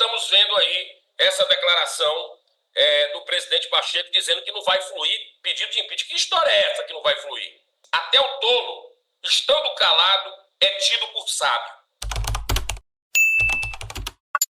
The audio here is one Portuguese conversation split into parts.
estamos vendo aí essa declaração do presidente Pacheco dizendo que não vai fluir pedido de impeachment. Que história é essa que não vai fluir? Até o tolo, estando calado, é tido por sábio.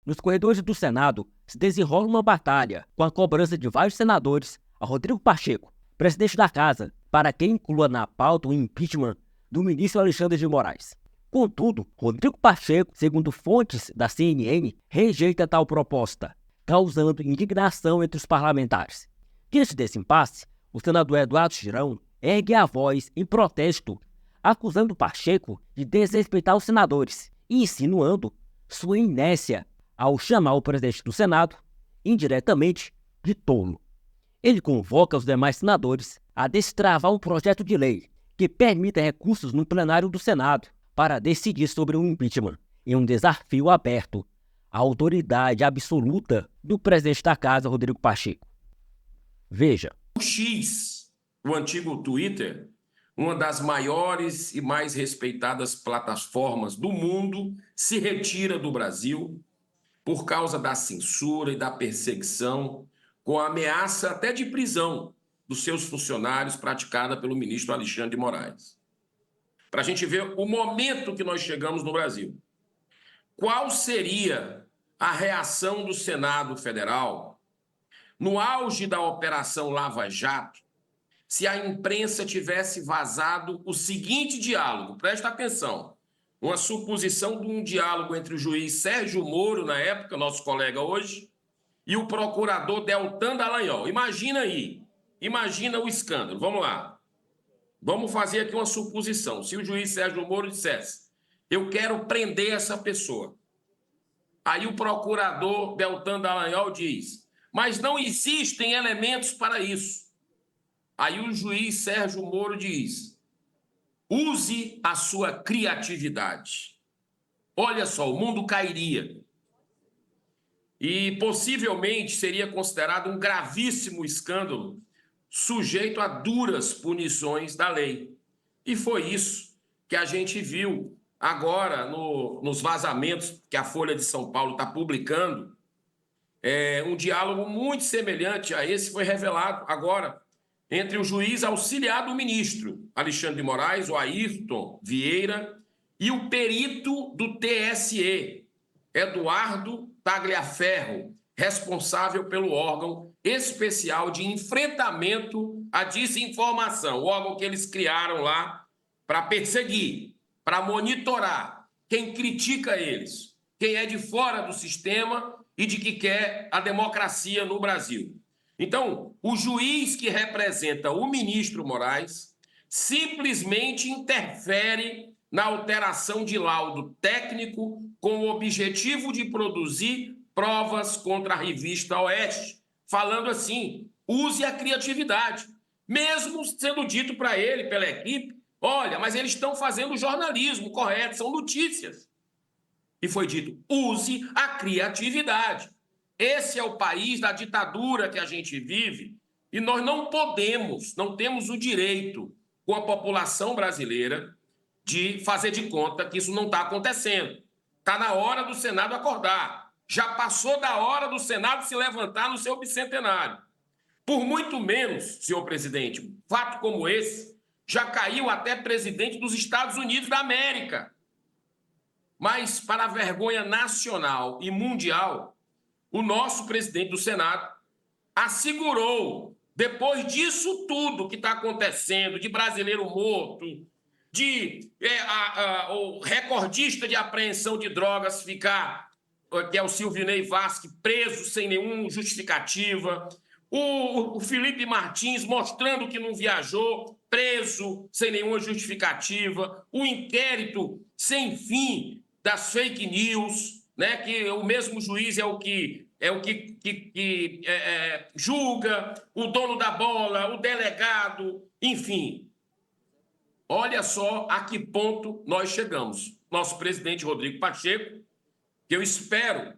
Nos corredores do Senado, se desenrola uma batalha com a cobrança de vários senadores a Rodrigo Pacheco, presidente da Casa, para que inclua na pauta o impeachment do ministro Alexandre de Moraes. Contudo, Rodrigo Pacheco, segundo fontes da CNN, rejeita tal proposta, causando indignação entre os parlamentares. Diante desse impasse, o senador Eduardo Girão ergue a voz em protesto, acusando Pacheco de desrespeitar os senadores e insinuando sua inércia ao chamar o presidente do Senado, indiretamente, de tolo. Ele convoca os demais senadores a destravar um projeto de lei que permita recursos no plenário do Senado para decidir sobre o impeachment, em um desafio aberto à autoridade absoluta do presidente da Casa, Rodrigo Pacheco. Veja. O X, o antigo Twitter, uma das maiores e mais respeitadas plataformas do mundo, se retira do Brasil por causa da censura e da perseguição, com a ameaça até de prisão dos seus funcionários praticada pelo ministro Alexandre de Moraes. Para a gente ver o momento que nós chegamos no Brasil. Qual seria a reação do Senado Federal no auge da Operação Lava Jato se a imprensa tivesse vazado o seguinte diálogo? Presta atenção. Uma suposição de um diálogo entre o juiz Sérgio Moro, na época, nosso colega hoje, e o procurador Deltan Dallagnol. Imagina aí, imagina o escândalo. Vamos lá. Vamos fazer aqui uma suposição. Se o juiz Sérgio Moro dissesse, eu quero prender essa pessoa. Aí o procurador Deltan Dallagnol diz, mas não existem elementos para isso. Aí o juiz Sérgio Moro diz, use a sua criatividade. Olha só, o mundo cairia. E possivelmente seria considerado um gravíssimo escândalo sujeito a duras punições da lei. E foi isso que a gente viu agora nos vazamentos que a Folha de São Paulo está publicando. Um diálogo muito semelhante a esse foi revelado agora entre o juiz auxiliar do ministro Alexandre de Moraes, o Ayrton Vieira, e o perito do TSE, Eduardo Tagliaferro, responsável pelo órgão especial de enfrentamento à desinformação, o órgão que eles criaram lá para perseguir, para monitorar quem critica eles, quem é de fora do sistema e de que quer a democracia no Brasil. Então, o juiz que representa o ministro Moraes simplesmente interfere na alteração de laudo técnico com o objetivo de produzir provas contra a revista Oeste, falando assim, use a criatividade, mesmo sendo dito para ele, pela equipe, olha, mas eles estão fazendo jornalismo correto, são notícias. E foi dito, use a criatividade. Esse é o país da ditadura que a gente vive e nós não podemos, não temos o direito com a população brasileira de fazer de conta que isso não está acontecendo. Está na hora do Senado acordar. Já passou da hora do Senado se levantar no seu bicentenário. Por muito menos, senhor presidente, um fato como esse já caiu até presidente dos Estados Unidos da América. Mas, para a vergonha nacional e mundial, o nosso presidente do Senado assegurou, depois disso tudo que está acontecendo, de brasileiro morto, de o recordista de apreensão de drogas ficar, que é o Silvinei Vasque, preso sem nenhuma justificativa, o Felipe Martins mostrando que não viajou, preso sem nenhuma justificativa, o inquérito sem fim das fake news, né, que o mesmo juiz é o que julga, o dono da bola, o delegado, enfim. Olha só a que ponto nós chegamos. Nosso presidente Rodrigo Pacheco, que eu espero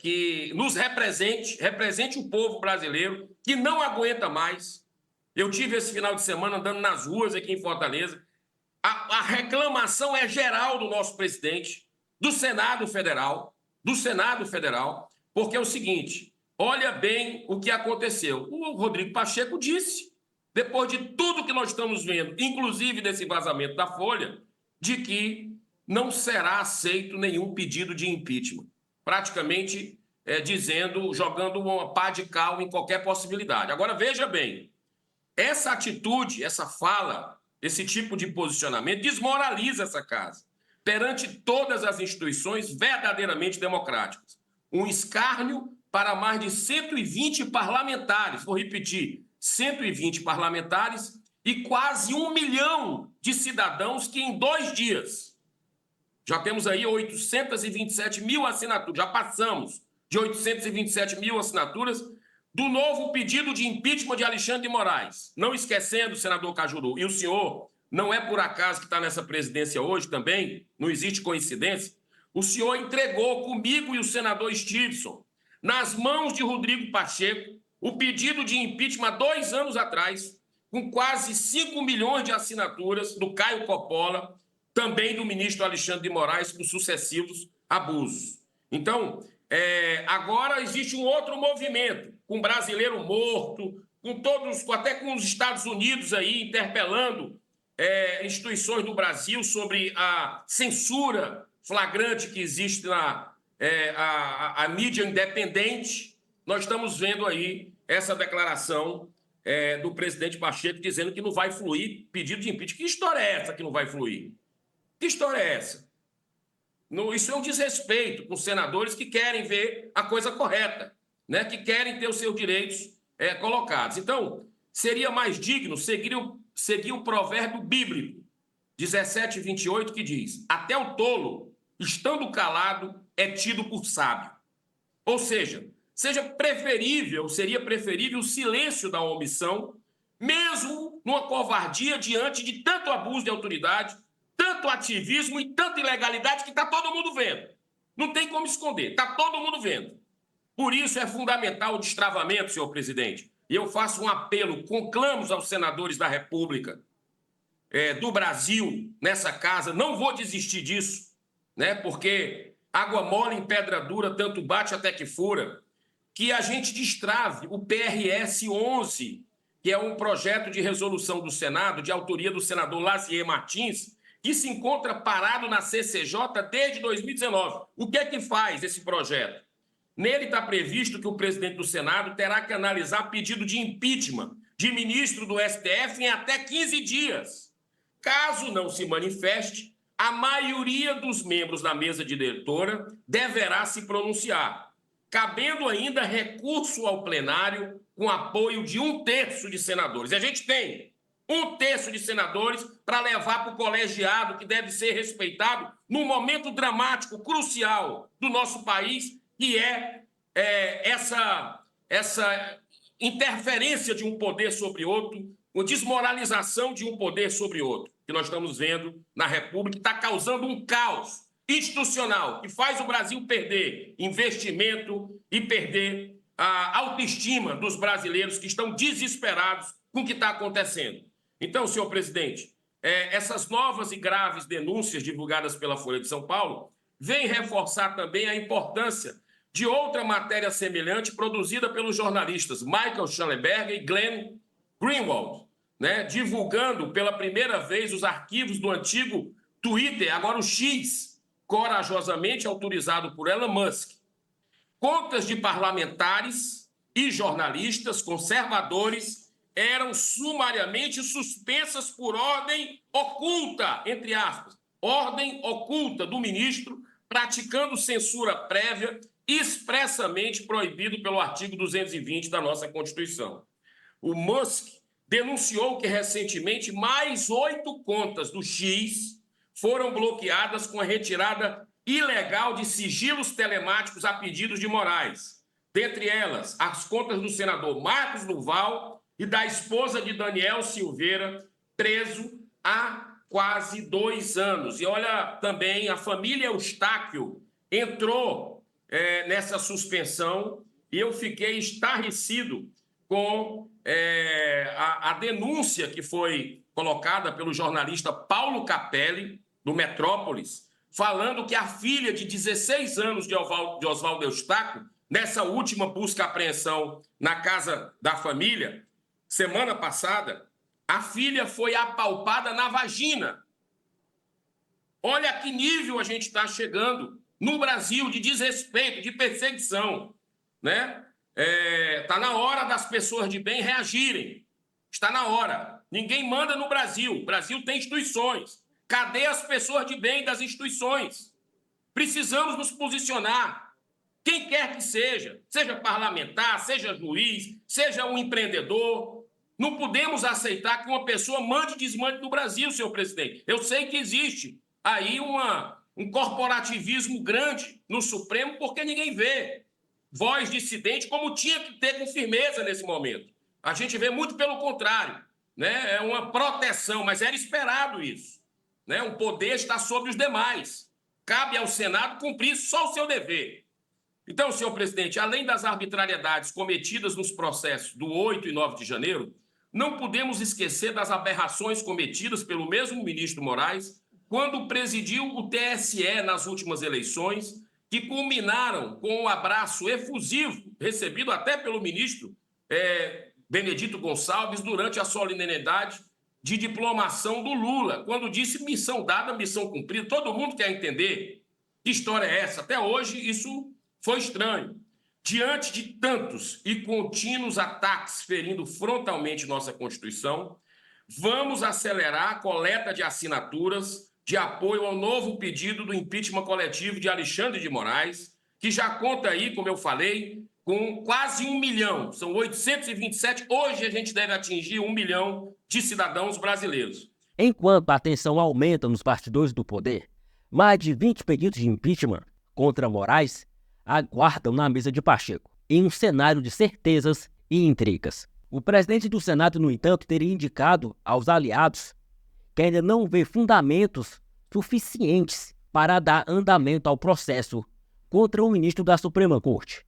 que nos represente o povo brasileiro, que não aguenta mais. Eu tive esse final de semana andando nas ruas aqui em Fortaleza. A reclamação é geral do nosso presidente, do Senado Federal, do Senado Federal, porque é o seguinte, olha bem o que aconteceu. O Rodrigo Pacheco disse, depois de tudo que nós estamos vendo, inclusive desse vazamento da Folha, de que não será aceito nenhum pedido de impeachment. Praticamente dizendo, jogando uma pá de cal em qualquer possibilidade. Agora, veja bem, essa atitude, essa fala, esse tipo de posicionamento desmoraliza essa casa perante todas as instituições verdadeiramente democráticas. Um escárnio para mais de 120 parlamentares, vou repetir, 120 parlamentares e quase 1 milhão de cidadãos que em 2 dias, já temos aí 827 mil assinaturas, já passamos de 827 mil assinaturas do novo pedido de impeachment de Alexandre de Moraes. Não esquecendo, senador Cajuru, e o senhor, não é por acaso que está nessa presidência hoje também, não existe coincidência, o senhor entregou comigo e o senador Stevenson, nas mãos de Rodrigo Pacheco, o pedido de impeachment 2 anos atrás, com quase 5 milhões de assinaturas do Caio Coppola, também do ministro Alexandre de Moraes, por sucessivos abusos. Então, agora existe um outro movimento, com brasileiro morto, com todos, até com os Estados Unidos aí interpelando instituições do Brasil sobre a censura flagrante que existe na a mídia independente. Nós estamos vendo aí essa declaração do presidente Pacheco dizendo que não vai fluir pedido de impeachment. Que história é essa que não vai fluir? Que história é essa? Isso é um desrespeito com os senadores que querem ver a coisa correta, né? Que querem ter os seus direitos colocados. Então, seria mais digno seguir o provérbio bíblico 17:28, que diz: até o tolo, estando calado, é tido por sábio. Ou seja, seria preferível o silêncio da omissão, mesmo numa covardia diante de tanto abuso de autoridade, tanto ativismo e tanta ilegalidade que está todo mundo vendo. Não tem como esconder, está todo mundo vendo. Por isso é fundamental o destravamento, senhor presidente. E eu faço um apelo, conclamos aos senadores da República, do Brasil, nessa casa, não vou desistir disso, né? Porque água mole em pedra dura, tanto bate até que fura, que a gente destrave o PRS 11, que é um projeto de resolução do Senado, de autoria do senador Lazier Martins, que se encontra parado na CCJ desde 2019. O que é que faz esse projeto? Nele está previsto que o presidente do Senado terá que analisar pedido de impeachment de ministro do STF em até 15 dias. Caso não se manifeste, a maioria dos membros da mesa diretora deverá se pronunciar, cabendo ainda recurso ao plenário com apoio de 1/3 de senadores. E a gente tem 1/3 de senadores para levar para o colegiado, que deve ser respeitado num momento dramático, crucial do nosso país, que essa interferência de um poder sobre outro, a desmoralização de um poder sobre outro, que nós estamos vendo na República, que está causando um caos institucional, que faz o Brasil perder investimento e perder a autoestima dos brasileiros que estão desesperados com o que está acontecendo. Então, senhor presidente, essas novas e graves denúncias divulgadas pela Folha de São Paulo vêm reforçar também a importância de outra matéria semelhante produzida pelos jornalistas Michael Schellenberger e Glenn Greenwald, né, divulgando pela primeira vez os arquivos do antigo Twitter, agora o X, corajosamente autorizado por Elon Musk. Contas de parlamentares e jornalistas conservadores eram sumariamente suspensas por ordem oculta, entre aspas, ordem oculta do ministro, praticando censura prévia, expressamente proibido pelo artigo 220 da nossa Constituição. O Musk denunciou que recentemente mais 8 contas do X foram bloqueadas com a retirada ilegal de sigilos telemáticos a pedidos de Moraes. Dentre elas, as contas do senador Marcos Duval e da esposa de Daniel Silveira, preso há quase 2 anos. E olha, também a família Eustáquio entrou nessa suspensão e eu fiquei estarrecido com a denúncia que foi colocada pelo jornalista Paulo Capelli, do Metrópolis, falando que a filha de 16 anos de Oswaldo Eustáquio, nessa última busca e apreensão na casa da família, semana passada, a filha foi apalpada na vagina. Olha a que nível a gente está chegando no Brasil de desrespeito, de perseguição, né? Está na hora das pessoas de bem reagirem. Está na hora. Ninguém manda no Brasil. O Brasil tem instituições. Cadê as pessoas de bem das instituições? Precisamos nos posicionar. Quem quer que seja parlamentar, seja juiz, seja um empreendedor, não podemos aceitar que uma pessoa mande e desmande no Brasil, senhor presidente. Eu sei que existe aí um corporativismo grande no Supremo, porque ninguém vê voz dissidente como tinha que ter com firmeza nesse momento. A gente vê muito pelo contrário, né? É uma proteção, mas era esperado isso, né? O poder está sobre os demais. Cabe ao Senado cumprir só o seu dever. Então, senhor presidente, além das arbitrariedades cometidas nos processos do 8 e 9 de janeiro, não podemos esquecer das aberrações cometidas pelo mesmo ministro Moraes quando presidiu o TSE nas últimas eleições, que culminaram com um abraço efusivo recebido até pelo ministro Benedito Gonçalves durante a solenidade de diplomação do Lula, quando disse missão dada, missão cumprida. Todo mundo quer entender que história é essa. Até hoje isso foi estranho. Diante de tantos e contínuos ataques ferindo frontalmente nossa Constituição, vamos acelerar a coleta de assinaturas de apoio ao novo pedido do impeachment coletivo de Alexandre de Moraes, que já conta aí, como eu falei, com quase 1 milhão. São 827. Hoje a gente deve atingir 1 milhão de cidadãos brasileiros. Enquanto a tensão aumenta nos bastidores do poder, mais de 20 pedidos de impeachment contra Moraes aguardam na mesa de Pacheco, em um cenário de certezas e intrigas. O presidente do Senado, no entanto, teria indicado aos aliados que ainda não vê fundamentos suficientes para dar andamento ao processo contra o ministro da Suprema Corte.